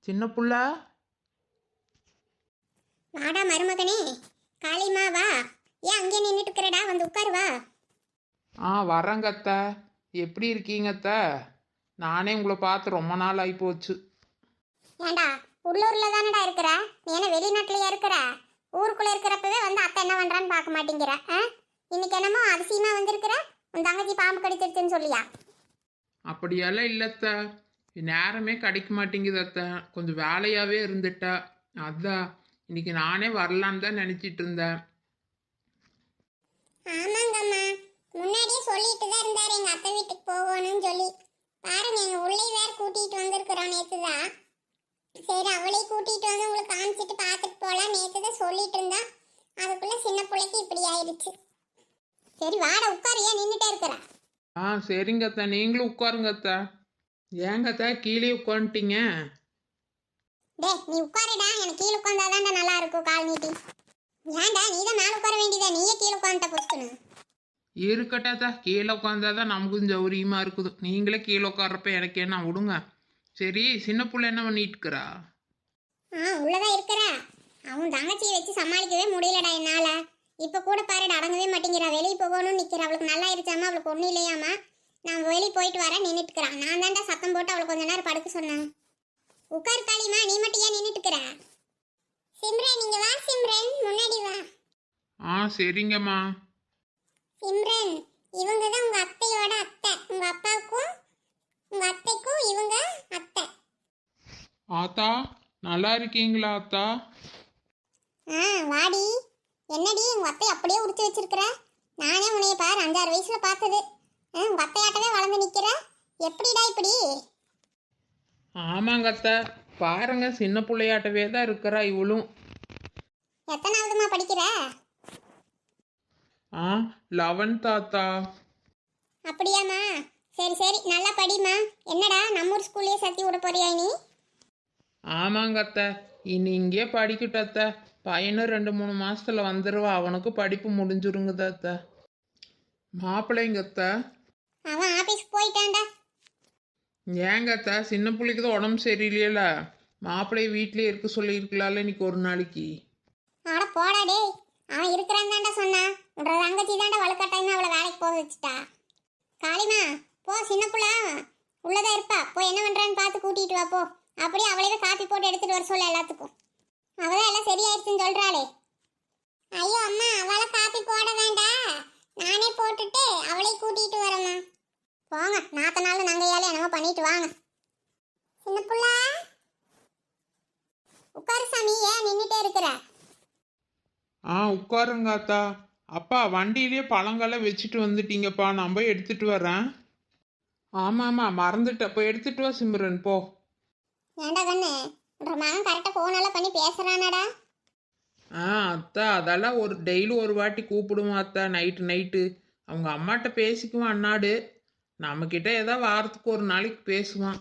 சின்ன புள்ள. வாடா மருமகனே. காளிமா வா. ஏன் அங்கே நின்றுட்டு இருக்கிறடா, வந்து உட்காரு வா. வரேங்க அத்தை. எப்படி இருக்கீங்க அத்தை? நானே உங்களை பார்த்து ரொம்ப நாள் ஆகி போச்சு. ஏண்டா உள்ளூர்ல தானடா இருக்கிற, நீ என்ன வெளிநாட்டுலயா இருக்கிற? ஊருக்குள்ள இருக்கிறப்பவே வந்து அத்தை என்ன பண்றான்னு பார்க்க மாட்டேங்கிற. இன்னைக்கு என்னமோ அதிசயமா வந்திருக்கிற, உன் தங்கச்சி பாம்பு கடிச்சிருச்சுன்னு சொல்லியா? அப்படியெல்லாம் இல்லை அத்தை. நேரமே கிடைக்க மாட்டேங்குது அத்தை. கொஞ்சம் வேலையாகவே இருந்துட்டா. அதான் இன்னைக்கு நானே வரலான்னு தான் நினச்சிட்டு இருந்தேன். ஆமாங்கம்மா, முன்னாடியே சொல்லிட்டு தான் இருந்தாரு எங்க அத்தை வீட்டுக்கு போகணும்னு சொல்லி. பாருங்க, எங்க உள்ளே வேற கூட்டிட்டு வந்திருக்கிறோம் நேத்து தான். சரி, அவளை கூட்டிட்டு வந்து உங்களுக்கு காமிச்சிட்டு பார்த்துட்டு போலாம் நேத்து தான் சொல்லிட்டு இருந்தா. அதுக்குள்ள சின்ன பிள்ளைக்கு இப்படி ஆயிடுச்சு. சரி வாடா உட்காரு, ஏன் நின்றுட்டே இருக்கிற? சரிங்க அத்தை, நீங்களும் உட்காருங்க அத்தை. ஏங்க அத்தை கீழே உட்காந்துட்டீங்க? டே நீ உட்காருடா, எனக்கு கீழே உட்காந்தாதான்டா நல்லா இருக்கும் கால் நீட்டி. ஏன்டா நீ தான் மேலே உட்கார வேண்டியதா, நீயே கீழே உட்காந்துட்ட பொசுக்கணும். இருக்கட்டாத்தா, கீழே உட்காந்தாதான் நமக்கும் சௌரியமாக இருக்குது. நீங்களே கீழே உட்கார்றப்ப எனக்கு என்ன விடுங்க. சரி, சின்ன புள்ள என்ன பண்ணிட்டு இருக்கிறா? உள்ளதான் இருக்கிற. அவன் தங்கச்சியை வச்சு சமாளிக்கவே முடியலடா என்னால. இப்ப கூட பாருடா, அடங்கவே மாட்டேங்கிறா. வெளியே போகணும்னு நிக்கிறா. அவளுக்கு நல்லா இருச்சாமா, அவளுக்கு ஒன்றும் இல்லையாமா. நான் வெளியே போயிட்டு வரேன் நின்றுட்டு இருக்கிறான். நான் தான்டா சத்தம் போட்டு அவளை கொஞ்ச நேரம் படுக்க சொன்னேன். உட்கார் காளிமா, நீ மட்டும் ஏன் நின்றுட்டு இருக்கிற? சிம்ரன் நீங்க வா. சிம்ரன் முன்னாடி வா. சரிங்கம்மா. சிம்ரன், இவங்க தான் உங்க அத்தையோட அத்தை. உங்க அப்பாவுக்கும் உங்க அத்தைக்கும் இவங்க அத்தை. ஆத்தா, நல்லா இருக்கீங்களா ஆத்தா? வாடி. என்னடி உங்க அத்தை அப்படியே உடுத்து வச்சிருக்கிற? நானே உன்னைய பாரு 5-6 வயசுல பார்த்தது. உங்க அத்தையாட்டவே வளர்ந்து நிக்கிற. எப்படிடா இப்படி? ஆமாங்க அத்தை, பாருங்க சின்ன பிள்ளையாட்டவே தான் இருக்கிறா இவளும். எத்தனாவதுமா படிக்கிற? 11th ஆத்தா. அப்படியாம்மா, சரி சரி நல்லா படிமா. என்னடா நம்ம ஊர் ஸ்கூல்லேயே சேர்த்தி விட போறியா நீ? ஆமாங்க அத்தை, இனி இங்கே படிக்கட்டும் அத்தை. பையனும் 2-3 மாசத்துல வந்துடுவா. அவனுக்கு படிப்பு முடிஞ்சிருங்க அத்தை. மாப்பிள்ளைங்க அத்தை. அவன் ஆபீஸ்க்கு போயிட்டான்டா. ஏங்க அத்தை, சின்ன பிள்ளைக்கு தான் உடம்பு சரியில்லையில. மாப்பிள்ளைய வீட்லயே இருக்க சொல்லியிருக்கலாம்ல இன்னைக்கு ஒரு நாளைக்கு. ஆட போடா டேய், அவன் இருக்கிறான் தான்டா சொன்னான். உன்ற தங்கச்சி தான்டா வலுக்கட்டாயமா அவளை வேலைக்கு போக வச்சுட்டா. காளிமா போ, சின்ன புள்ளா உள்ளதா இருப்பா. போய் என்ன பண்றான்னு பார்த்து கூட்டிட்டு வா போ. அப்படியே அவளையே காப்பி போட்டு எடுத்துட்டு வர சொல்ல எல்லாத்துக்கும். அவதான் எல்லாம் சரியாயிருச்சுன்னு சொல்றாளே. ஐயோ அம்மா, அவளை காப்பி போட வேண்டாம், நானே போட்டுட்டு அவளை கூட்டிட்டு வரேம்மா. போங்க, நாத்த நாள் நங்கையால என்னமோ பண்ணிட்டு வாங்க. சின்ன புள்ளா உட்காரு சாமி, ஏன் நின்றுட்டே இருக்கிற? உட்காருங்க அத்தா. அப்பா, வண்டியிலேயே பழங்கள்லாம் வச்சுட்டு வந்துட்டீங்கப்பா, நான் போய் எடுத்துட்டு வரேன். ஆமாம்மா, மறந்துட்டேன். போய் எடுத்துட்டு வா சிம்ரன், போ. ஏண்டா கண்ணு, உன்ற மகன் கரெக்டாக ஃபோனெல்லாம் பண்ணி பேசுறானடா? அத்தா, அதெல்லாம் டெய்லி ஒரு வாட்டி கூப்பிடுவான் அத்தா. நைட்டு அவங்க அம்மாட்ட பேசிக்குவான் அண்ணாடு. நம்மக்கிட்ட ஏதாவது வாரத்துக்கு ஒரு நாளைக்கு பேசுவான்.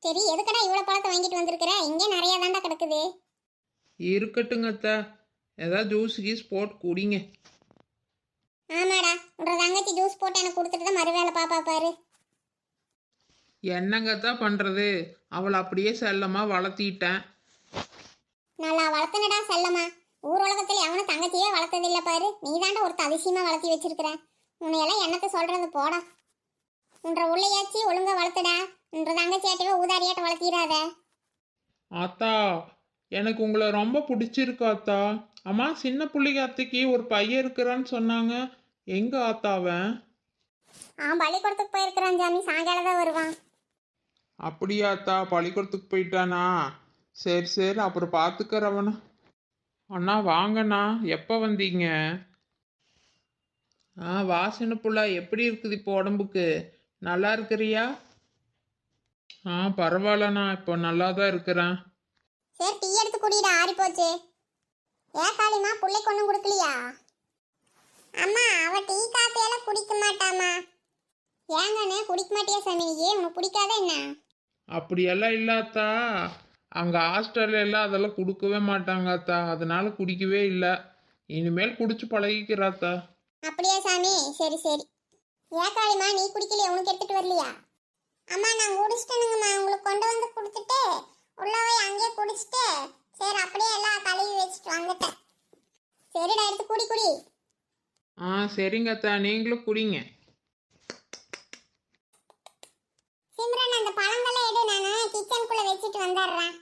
சரி, எதுக்கடா இவ்வளோ பழத்தை வாங்கிட்டு வந்திருக்கிற? இங்கே நிறையா தாண்டா கிடக்குது. இருக்கட்டுங்க அத்தா, ஏதாவது ஜூஸ் கீஸ் போட்டு குடிங்க. ஆமாடா, உன்ற தங்கச்சி ஜூஸ் போட்டு எனக்கு கொடுத்துட்டு தான் மறுவேளை பாப்பா பாரு. என்னங்கத்தா பண்ணுறது, அவளை அப்படியே செல்லமாக வளர்த்திட்டேன். நல்லா வளர்த்தனடா செல்லம்மா. ஊர் உலகத்தில் எவனும் தங்கச்சியே வளர்த்ததில்லை பாரு. நீ தாண்டா ஒருத்த அதிசயமாக வளர்த்தி வச்சிருக்கிற. உன்னையெல்லாம் என்னத்தை சொல்கிறது போடா. உன்ற உள்ளையாச்சி ஒழுங்கா வளர்த்துடா. உன்ற தங்கச்சியாட்டவே ஊதாரியாட்ட வளர்த்திடாத. ஆத்தா, எனக்கு உங்களை ரொம்ப பிடிச்சிருக்கு ஆத்தா. அம்மா, சின்ன பிள்ளைங்க அத்தைக்கு ஒரு பையன் இருக்கிறான்னு சொன்னாங்க. எங்க ஆத்தாவன்? பள்ளிக்கூடத்துக்கு போயிருக்கிறான் சாமி, சாயங்காலம் தான் வருவான். அப்படியாத்தா, பள்ளிக்கூடத்துக்கு போயிட்டானா? சரி சரி, அப்புறம் பார்த்துக்கிறவனா. அண்ணா வாங்கண்ணா, எப்போ வந்தீங்க? வா சின்ன புள்ள, எப்படி இருக்குது இப்போ உடம்புக்கு? நல்லா இருக்கிறியா? பரவாயில்லண்ணா, இப்போ நல்லா தான் இருக்கிறேன். சரி, டீ எடுத்து குடிடா, ஆறி போச்சு. ஏன் காளிமா, பிள்ளைக்கு ஒன்றும் கொடுக்கலையா? அம்மா, அவ டீ காஃபியெல்லாம் குடிக்க மாட்டாமா. ஏங்கண்ணே குடிக்க மாட்டியா சாமி? உனக்கு பிடிக்காத என்ன? அப்படியெல்லாம் இல்லாத்தா, அங்கே ஹாஸ்டல்ல எல்லாம் அதெல்லாம் கொடுக்கவே மாட்டாங்க அத்தா. அதனால குடிக்கவே இல்லை. இனிமேல் குடிச்சு பழகிக்கிறாத்தா. அப்படியா சாமி? சரி சரி. ஏன் காளிமா, நீ குடிக்கலையா? உனக்கு எடுத்துட்டு வரலையா? அம்மா நான் குடிச்சிட்டேனுங்கம்மா, உங்களுக்கு கொண்டு வந்து கொடுத்துட்டு உள்ள போய் அங்கேயே குடிச்சிட்டு சரி அப்படியே எல்லாம் கழுவி வச்சுட்டு வந்துட்டேன். சரிடா, எடுத்து குடி குடி. ஆ சரிங்க அத்தா, நீங்களும் குடிங்க. சிம்ரன் அந்த பழங்களை எடு, நான் கிச்சனுக்குள்ள வச்சுட்டு வந்துடுறேன்.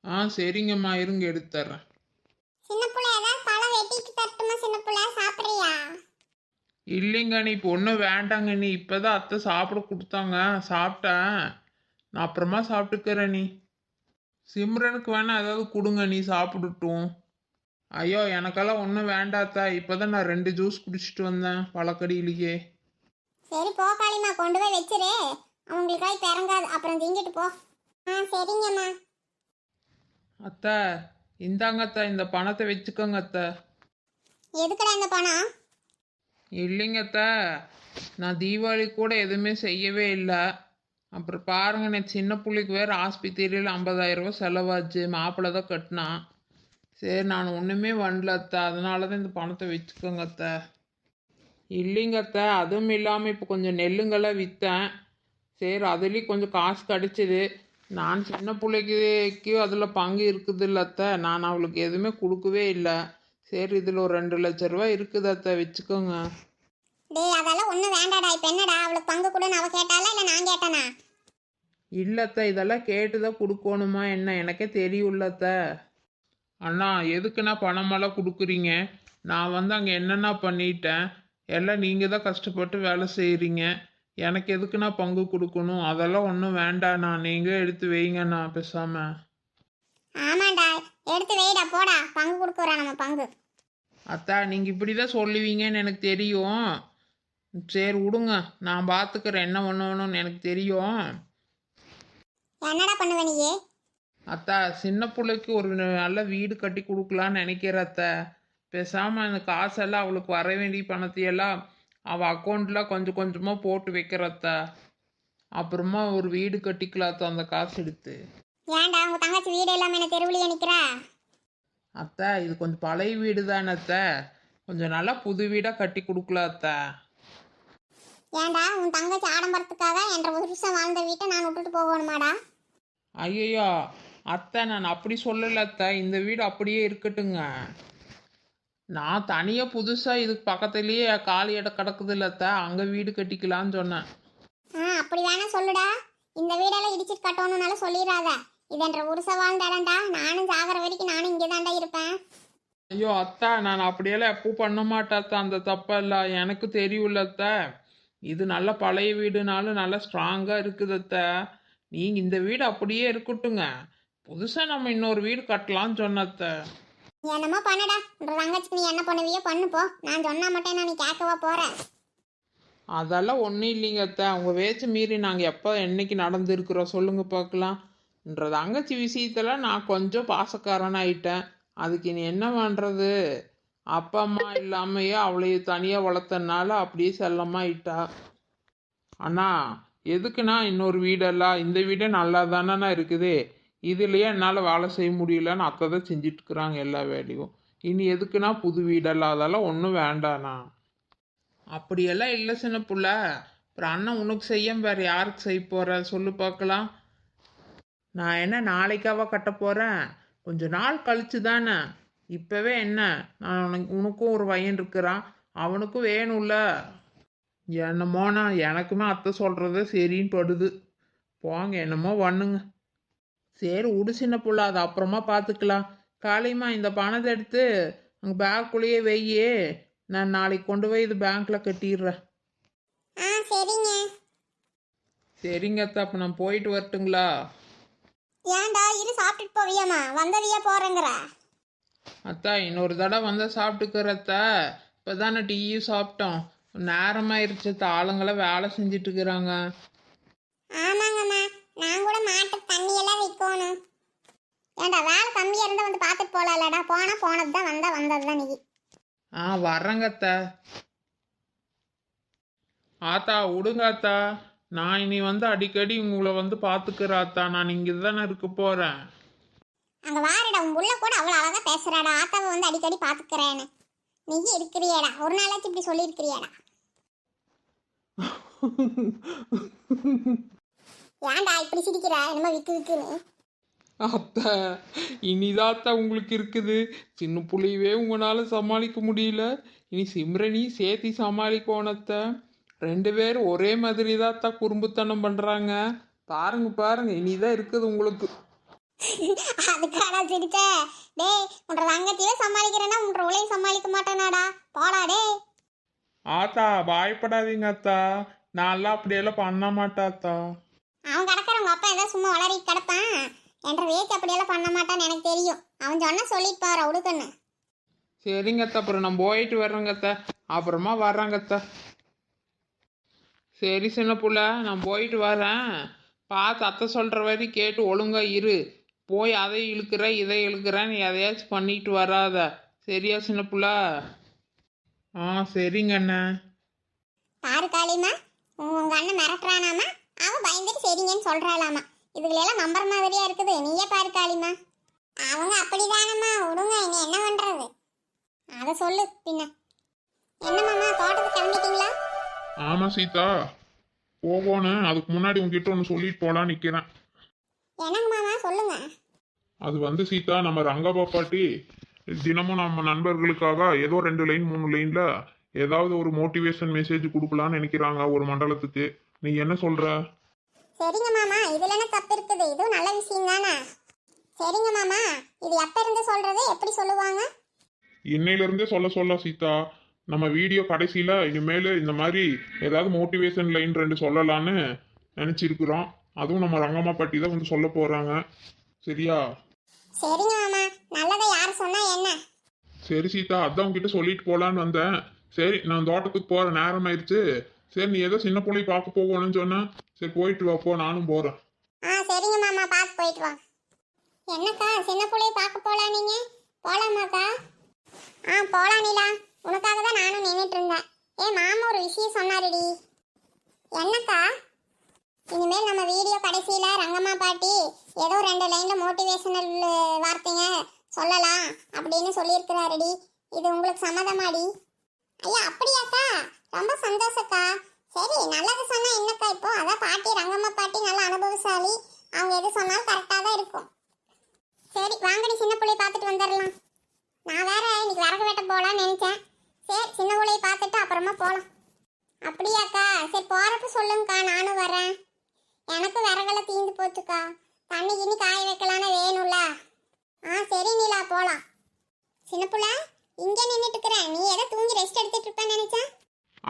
ஆ சரிங்கம்மா, இருங்க எடுத்துறேன். சின்ன புள்ள ஏதாவது பழம் வெட்டிட்டு தரட்டுமா? சின்ன புள்ள சாப்பிட்றியா? இல்லைங்க நீ இப்போ ஒன்றும் வேண்டாங்க, நீ இப்போதான் அத்தை சாப்பிட கொடுத்தாங்க, சாப்பிட்டேன். நான் அப்புறமா சாப்பிட்டுக்கிறேன். நீ சிம்ரனுக்கு வேணா ஏதாவது கொடுங்க, நீ சாப்பிடட்டும். ஐயோ எனக்கெல்லாம் ஒன்றும் வேண்டாத்தா, இப்போதான் நான் 2 ஜூஸ் குடிச்சிட்டு வந்தேன் பழக்கடியிலேயே. சரி போ காளிமா, கொண்டு போய் வச்சிரு. அவங்களுக்காக பிறங்காது, அப்புறம் திங்கிட்டு போ. ஆ சரிங்கம்மா. அத்தை இந்தாங்க அத்தை, இந்த பணத்தை வச்சுக்கோங்க அத்தை. எதுக்குடா இந்த பணம்? இல்லைங்க அத்தை, நான் தீபாவளி கூட எதுவுமே செய்யவே இல்லை. அப்புறம் பாருங்க, நான் சின்ன பிள்ளைக்கு வேறு ஆஸ்பத்திரியில் 50,000 ரூபா செலவாச்சு, மாப்பிள்ளை தான் கட்டினான். சரி நான் ஒன்றுமே பண்ணல அத்தை, அதனால தான் இந்த பணத்தை வச்சுக்கோங்க அத்தை. இல்லைங்க அத்தை, அதுவும் இல்லாமல் இப்போ கொஞ்சம் நெல்லுங்கெல்லாம் விற்றேன். சரி அதுலேயும் கொஞ்சம் காசு கிடச்சிது. நான் சின்ன பிள்ளைக்கு அதில் பங்கு இருக்குது இல்லை அத்தை, நான் அவளுக்கு எதுவுமே கொடுக்கவே இல்லை. சரி இதில் ஒரு 2 லட்ச ரூபா இருக்குது அத்தை, வச்சுக்கோங்க. டேய் அதெல்லாம் ஒன்றும் வேண்டாடா. இப்போ என்னடா அவளுக்கு பங்கு கொடுன்னு அவ கேட்டாளா இல்லை நான் கேட்டேனா? இல்லை அத்தை, இதெல்லாம் கேட்டு தான் கொடுக்கணுமா என்ன, எனக்கே தெரியும்ல அத்தை. அண்ணா எதுக்குண்ணா பணமெல்லாம் கொடுக்குறீங்க? நான் வந்து அங்கே என்னென்ன பண்ணிட்டேன், எல்லாம் நீங்கள் தான் கஷ்டப்பட்டு வேலை செய்கிறீங்க. எனக்கு எதுக்குண்ணா பங்கு கொடுக்கணும்? அதெல்லாம் ஒன்றும் வேண்டாண்ணா, நீங்களே எடுத்து வைங்கண்ணா பேசாமல். ஆமாண்டா, எடுத்து வைடா, போடா, பங்கு கொடுக்குறா நம்ம பங்கு. அத்தா நீங்கள் இப்படி தான் சொல்லுவீங்கன்னு எனக்கு தெரியும். சரி விடுங்க, நான் பார்த்துக்கிறேன் என்ன பண்ணணும்னு எனக்கு தெரியும். என்னடா பண்ணுவ நீயே? அத்தா சின்ன பிள்ளைக்கு ஒரு நல்ல வீடு கட்டி கொடுக்கலான்னு நினைக்கிறேன் அத்தை. பேசாமல் அந்த காசெல்லாம் அவளுக்கு வர வேண்டிய பணத்தையெல்லாம் அவள் அக்கௌண்ட்டில் கொஞ்சம் கொஞ்சமாக போட்டு வைக்கிறத்த. அப்புறமா ஒரு வீடு கட்டிக்கலாத்த அந்த காசு எடுத்து. ஏன்டா உங்க தங்கச்சி வீடு எல்லாமே என்ன தெருவுலயே நிக்கிறா? அத்தை இது கொஞ்சம் பழைய வீடு தானே அத்தை, கொஞ்சம் நல்லா புது வீடாக கட்டி கொடுக்கலாம் அத்தை. ஏன்டா உன் தங்கச்சி ஆடம்பரத்துக்காக என்ற வருஷம் வாழ்ந்த வீட்டை நான் விட்டுட்டு போகணுமாடா? ஐயோ அத்தை நான் அப்படி சொல்லலை அத்தை, இந்த வீடு அப்படியே இருக்கட்டுங்க. நான் தனியாக புதுசாக இதுக்கு பக்கத்துலேயே காலி இடம் கிடக்குது இல்லை அத்தை, அங்கே வீடு கட்டிக்கலான்னு சொன்னேன். அப்படி வேணா சொல்லுடா. இந்த வீடெல்லாம் இடிச்சிட்டு கட்டணும்னால சொல்லிடாத. இதென்ற உருச வாழ்ந்த இடம்டா. நானும் சாகிற வரைக்கும் நானும் இங்கே தாண்டா இருப்பேன். ஐயோ அத்தா நான் அப்படியெல்லாம் எப்போ பண்ண மாட்டாத்தா, அந்த தப்பெல்லாம் எனக்கு தெரியும்ல அத்தை. இது நல்ல பழைய வீடுனாலும் நல்லா ஸ்ட்ராங்காக இருக்குது அத்தை. நீங்கள் இந்த வீடு அப்படியே இருக்கட்டுங்க, புதுசாக நம்ம இன்னொரு வீடு கட்டலான்னு சொன்ன அத்தை. என்னமோ பண்ணடா. உன்ற தங்கச்சிக்கு நீ என்ன பண்ணுவியோ பண்ணுப்போ. நான் சொன்னா மட்டும் நான் நீ கேட்கவா போற? அதெல்லாம் ஒன்றும் இல்லைங்க அத்தை, அவங்க பேச்ச மீறி நாங்கள் எப்போ என்னைக்கு நடந்துருக்குறோம் சொல்லுங்க பார்க்கலாம். என்ற தங்கச்சி விஷயத்தில் நான் கொஞ்சம் பாசக்காரனாயிட்டேன். அதுக்கு நீ என்ன பண்ணுறது, அப்பா அம்மா இல்லாமையே அவளைய தனியாக வளர்த்தனால அப்படியே செல்லமாயிட்டா. அண்ணா எதுக்குண்ணா இன்னொரு வீடெல்லாம், இந்த வீடே நல்லா தானேண்ணா இருக்குது, இதுலேயே என்னால் வேலை செய்ய முடியலன்னு அத்தை தான் செஞ்சிட்ருக்குறாங்க எல்லா வேலையும். இனி எதுக்குண்ணா புது வீடெல்லாம், அதெல்லாம் ஒன்றும் வேண்டாண்ணா. அப்படியெல்லாம் இல்லை சின்ன புள்ள, அப்புறம் அண்ணன் உனக்கு செய்ய வேறு யாருக்கு செய்ய போகிற சொல்லு பார்க்கலாம். நான் என்ன நாளைக்காவா கட்ட போகிறேன், கொஞ்ச நாள் கழிச்சு தானே. இப்போவே என்ன, நான் உனக்கும் ஒரு பையன் இருக்கிறான், அவனுக்கும் வேணும்ல. என்னமோண்ணா எனக்குமே அத்தை சொல்கிறத சரின்னு படுது. போங்க என்னமோ பண்ணுங்க. சரி விடு சின்ன புள்ள, அதை அப்புறமா பார்த்துக்கலாம். காலையுமா இந்த பணத்தை எடுத்து அங்கே பேக்குள்ளேயே வெய்யே, நான் நாளைக்கு கொண்டு போய் இது பேங்க்கில் கட்டிடுறேன். சரிங்க. சரிங்க அத்தை, அப்போ நான் போயிட்டு வரட்டுங்களா? ஏன்டா இரு, சாப்பிட்டுட்டு போவியாமா? வந்தவியா போறேங்கிற? அத்தா இன்னொரு தடவை வந்தால் சாப்பிட்டுக்கிறத்த, இப்போ தானே டீயும் சாப்பிட்டோம், நேரமாயிருச்சு, ஆளுங்களாம் வேலை செஞ்சுட்டு இருக்கிறாங்க. ஆமாங்கம்மா, நான் கூட மாட்டுக்கு தண்ணி எல்லாம் வைக்கணும். ஏன்டா வேலை கம்மியா இருந்தா வந்து பார்த்துட்டு போலாம்லடா. போனா போனது தான், வந்தா வந்தது தான். நீ வர்றேங்க அத்தா. ஆத்தா விடுங்க அத்தா, நான் இனி வந்து அடிக்கடி உங்களை வந்து பார்த்துக்கிறேன் அத்தா, நான் இங்கே தானே இருக்க போகிறேன். அங்க வாருடா, உன் புள்ள கூட அவ்வளோ அழகா பேசுறாடா. ஆத்தாவை வந்து அடிக்கடி பார்த்துக்கிறேன்னு நீ இருக்கிறியடா. ஒரு நாளாச்சும் இப்படி சொல்லியிருக்கிறியாடா? ஏன்டா இப்படி சிரிக்கிற என்னமோ விக்கு விக்குன்னு? அத்தை இனிதாத்தா உங்களுக்கு இருக்குது. சின்ன புள்ளையவே உங்களால சமாளிக்க முடியல. இனி சிம்ரனி சேர்த்தி சமாளிக்கணும் அத்தை. 2 பேரும் ஒரே மாதிரி தாத்தா குறும்புத்தனம் பண்றாங்க. பாருங்க பாருங்க இனிதான் இருக்குது உங்களுக்கு. அதுக்காடா சிரிச்ச? டேய் உன்ற தங்கச்சியே சமாளிக்கிறேன்னா உன்ற உலையும் சமாளிக்க மாட்டேனாடா, போடா டேய். ஆத்தா பயப்படாதீங்க அத்தா, நான்லாம் அப்படியெல்லாம் பண்ண மாட்டாத்தா. அவன் கிடக்கிற உங்க அப்பா ஏதோ சும்மா வளரி கிடப்பான். என்ற வேச்சு அப்படியெல்லாம் பண்ண மாட்டான்னு எனக்கு தெரியும். அவன் சொன்னா சொல்லிட்டு பாரு உடுக்கன்னு. சரிங்க அத்தா, அப்புறம் நான் போயிட்டு வர்றேங்க அத்தா. அப்புறமா வர்றேங்க அத்தா. சரி சின்ன புள்ள, நான் போயிட்டு வரேன். பார்த்து அத்தை சொல்கிற வரை கேட்டு ஒழுங்கா இரு. போய் அதை இழுக்கிற இதை இழுக்கிறேன்னு எதையாச்சும் பண்ணிட்டு வராத. சரியா சின்ன புள்ள? ஆ சரிங்க அண்ணா. பாரு காளிமா, உங்க அண்ணன் மிரட்டுறானாமா, அவன் பயந்துட்டு சரிங்கன்னு சொல்றாளாமா. இதுகளெல்லாம் நம்புற மாதிரியா இருக்குது. நீயே பாரு காளிமா. அவங்க அப்படிதானம்மா, விடுங்க, இனி என்ன பண்றது? அதை சொல்லு பின்ன. என்னமாம்மா தோட்டத்துக்கு கிளம்பிட்டீங்களா? ஆமாம் சீதா, போகணும். அதுக்கு முன்னாடி உங்ககிட்ட ஒன்று சொல்லிட்டு போகலான்னு நிற்கிறேன். என்னங்க மாமா சொல்லுங்க. அது வந்து சீதா, நம்ம ரங்கப்பா பாட்டி தினமும் நம்ம நண்பர்களுக்காக ஏதோ 2 லைன் 3 லைனில் ஏதாவது ஒரு மோட்டிவேஷன் மெசேஜ் கொடுக்கலான்னு நினைக்கிறாங்க ஒரு மண்டலத்துக்கு. நீ என்ன சொல்கிற? சரிங்க மாமா, இதுல என்ன தப்பு இருக்குது? இதுவும் நல்ல விஷயம் தானே. சரிங்க மாமா, இது எப்ப இருந்து சொல்றது, எப்படி சொல்லுவாங்க? இன்னையிலேருந்தே சொல்ல சீதா. நம்ம வீடியோ கடைசியில் இனிமேல் இந்த மாதிரி ஏதாவது மோட்டிவேஷன் லைன் 2 சொல்லலான்னு நினச்சிருக்கிறோம். அதுவும் நம்ம ரங்கம்மா பாட்டி தான் வந்து சொல்ல போகிறாங்க. சரியா? சரிங்க மாமா, நல்லதை யார் சொன்னா என்ன? சரி சீதா, அதான் உங்ககிட்ட சொல்லிட்டு போகலான்னு வந்தேன். சரி, நான் தோட்டத்துக்கு போகிற நேரம் ஆயிடுச்சு. சரி, நீ ஏதோ சின்ன பிள்ளை பார்க்க போகணும்னு சொன்ன. சரி போயிட்டு வாப்போ, நானும் போகிறேன். சரிங்க மாமா, பார்த்து போயிட்டு வா. என்னக்கா சின்ன பிள்ளைய பார்க்க போலாம் நீங்க? போலாமாக்கா? போலாம் நீலா, உனக்காக தான் நானும் நின்றுட்டு இருந்தேன். மாமா ஒரு விஷயம் சொன்னாருடி. என்னக்கா? இனிமேல் நம்ம வீடியோ கடைசியில ரங்கம்மா பாட்டி ஏதோ 2 லைன்ல மோட்டிவேஷனல் வார்த்தைங்க சொல்லலாம் அப்படின்னு சொல்லியிருக்கிறாருடி. இது உங்களுக்கு சம்மதமாடி? ஐயா அப்படியாக்கா? ரொம்ப சந்தோஷக்கா. சரி, நல்லது சொன்னா என்னக்கா இப்போ? அதான் பாட்டி, ரங்கம்மா பாட்டி நல்ல அனுபவசாலி. அவங்க எது சொன்னாலும் கரெக்டாக தான் இருக்கும். சரி வாங்கடி, சின்ன பிள்ளைய பார்த்துட்டு வந்துடலாம். நான் வேற இன்னைக்கு விறகு வெட்ட போகலான்னு நினைச்சேன். சரி, சின்ன பிள்ளைய பார்த்துட்டு அப்புறமா போகலாம். அப்படியாக்கா? சரி போறப்ப சொல்லுங்கக்கா, நானும் வரேன். எனக்கு விறகெல்லாம் தீந்து போச்சுக்கா. தண்ணி கிண்ணி காய வைக்கலான்னு வேணும்ல. சரி நீலா, போலாம். சின்ன புள்ள, இங்கே நின்றுட்டு இருக்கிறேன். நீ ஏதோ தூங்கி ரெஸ்ட் எடுத்துட்டு இருப்பேன்னு நினைச்சேன்.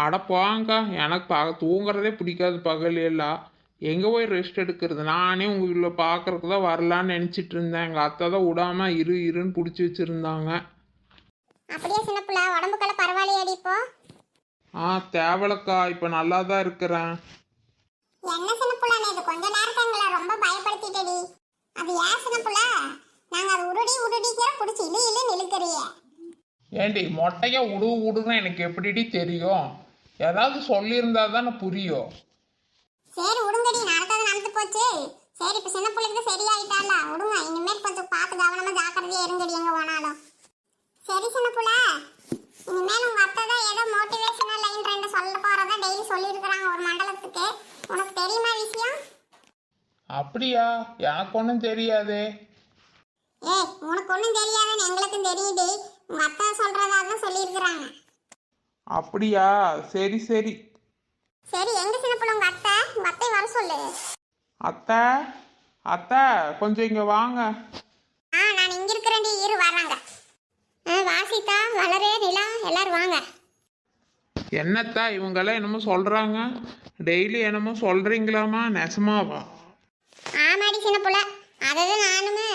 அட போங்கக்கா, எனக்கு தூங்குறதே பிடிக்காது பகல் எல்லாம். எங்கே போய் ரெஸ்ட் எடுக்கிறது? நானே உங்கள் வீட்டில் பார்க்கறதுக்கு தான் வரலான்னு நினச்சிட்டு இருந்தேன். எங்கள் அத்தை தான் விடாமல் இருன்னு பிடிச்சி வச்சுருந்தாங்க. அப்படியே சின்ன புள்ள, உடம்புக்கெல்லாம் பரவாயில்லையாடி இப்போ? தேவலக்கா, இப்போ நல்லா தான் இருக்கிறேன். என்ன சின்ன புள்ள, இது கொஞ்ச நேரத்தை எங்களை ரொம்ப பயப்படுத்திட்டடி. அது ஏன் சின்ன புள்ள? நாங்கள் அது உருடிக்கிற பிடிச்சி இல்லைன்னு இழுக்கிறியே. ஏண்டி மொட்டையா விடுன்னு எனக்கு எப்படிடி தெரியும்? ஏதாவது சொல்லியிருந்தா தானே புரியும். சரி விடுங்கடி, நடந்தது நடந்து போச்சு. சரி, இப்போ சின்ன பிள்ளைக்கு சரியாயிட்டால, விடுங்க. இனிமேல் கொஞ்சம் பார்த்து கவனமா ஜாக்கிரதையா இருங்கடி எங்க போனாலும். சரி சின்ன புள்ள, இனிமேல் உங்க அத்தை தான் ஏதோ மோட்டிவேஷனல் லைன் 2 சொல்ல போறதா டெய்லி சொல்லியிருக்கிறாங்க ஒரு மண்டலத்துக்கு. உனக்கு தெரியுமா விஷயம்? அப்படியா? எனக்கு ஒன்றும் தெரியாதே. உனக்கு ஒன்றும் தெரியாதுன்னு எங்களுக்கும் தெரியுது. உங்க அத்தை சொல்றதா தான் சொல்லியிருக்கிறாங்க. அப்படியா? சரி சரி. சரி, எங்க சின்ன புள்ள உங்க அத்தை? உங்க அத்தை வர சொல்லு. அத்தை அத்தை, கொஞ்சம் இங்கே வாங்க. நான் இங்க இருக்கிறேன்டி, இரு வர்றாங்க. வாசிதா, வளரே, நிலா, எல்லாரும் வாங்க. என்னத்தா இவங்கெல்லாம் என்னமோ சொல்கிறாங்க? டெய்லி என்னமோ சொல்கிறீங்களாமா? நெசமாவா? ஆமாடி சின்ன புள்ள, அதாவது நானுமே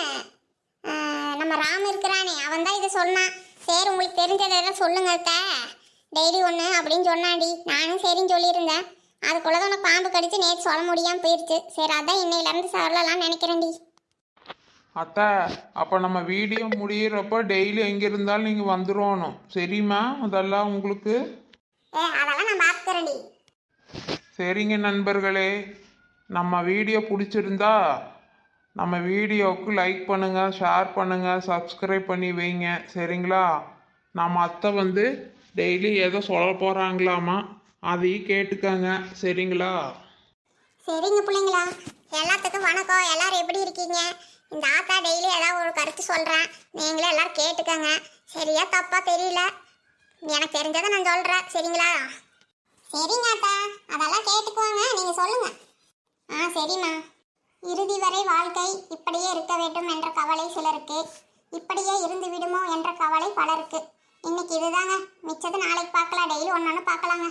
நம்ம ராம் இருக்கிறானே, அவன் தான் இதை சொன்னான். சரி உங்களுக்கு தெரிஞ்சதை எதாவது சொல்லுங்க அத்தை, டெய்லி ஒன்று அப்படின்னு சொன்னாடி. நானும் சரின்னு சொல்லியிருந்தேன். அதுக்குள்ள தான் உனக்கு பாம்பு கடிச்சு நேற்று சொல்ல முடியாமல் போயிடுச்சு. சரி, அதான் இன்னையிலேருந்து சொல்லலாம்னு நினைக்கிறேன்டி. அத்தை, அப்போ நம்ம வீடியோ முடியிறப்போ டெய்லி எங்கே இருந்தாலும் நீங்கள் வந்துடணும். சரிம்மா? அதெல்லாம் உங்களுக்கு அதெல்லாம் நான் பார்த்துக்கிறேன்டி. சரிங்க நண்பர்களே, நம்ம வீடியோ பிடிச்சிருந்தா நம்ம வீடியோவுக்கு லைக் பண்ணுங்கள், ஷேர் பண்ணுங்கள், சப்ஸ்கிரைப் பண்ணி வைங்க. சரிங்களா? நம்ம அத்தை வந்து டெய்லி ஏதோ சொல்ல போகிறாங்களாமா, அதையும் கேட்டுக்கங்க. சரிங்களா? சரிங்க பிள்ளைங்களா, எல்லாத்துக்கும் வணக்கம். எல்லாரும் எப்படி இருக்கீங்க? இந்த ஆத்தா டெய்லி ஏதாவது ஒரு கருத்து சொல்கிறேன், நீங்களே எல்லாரும் கேட்டுக்கங்க. சரியா தப்பா தெரியல, எனக்கு தெரிஞ்சதை நான் சொல்கிறேன். சரிங்களா? சரிங்க ஆத்தா, அதெல்லாம் கேட்டுக்குவாங்க, நீங்கள் சொல்லுங்க. சரிம்மா. இறுதி வரை வாழ்க்கை இப்படியே இருக்க வேண்டும் என்ற கவலை சிலருக்கு, இப்படியே இருந்து விடுமோ என்ற கவலை பலருக்கு. இன்னைக்கு இதுதாங்க, மிச்சது நாளைக்கு பார்க்கலாம். டெய்லி ஒன்று பார்க்கலாங்க.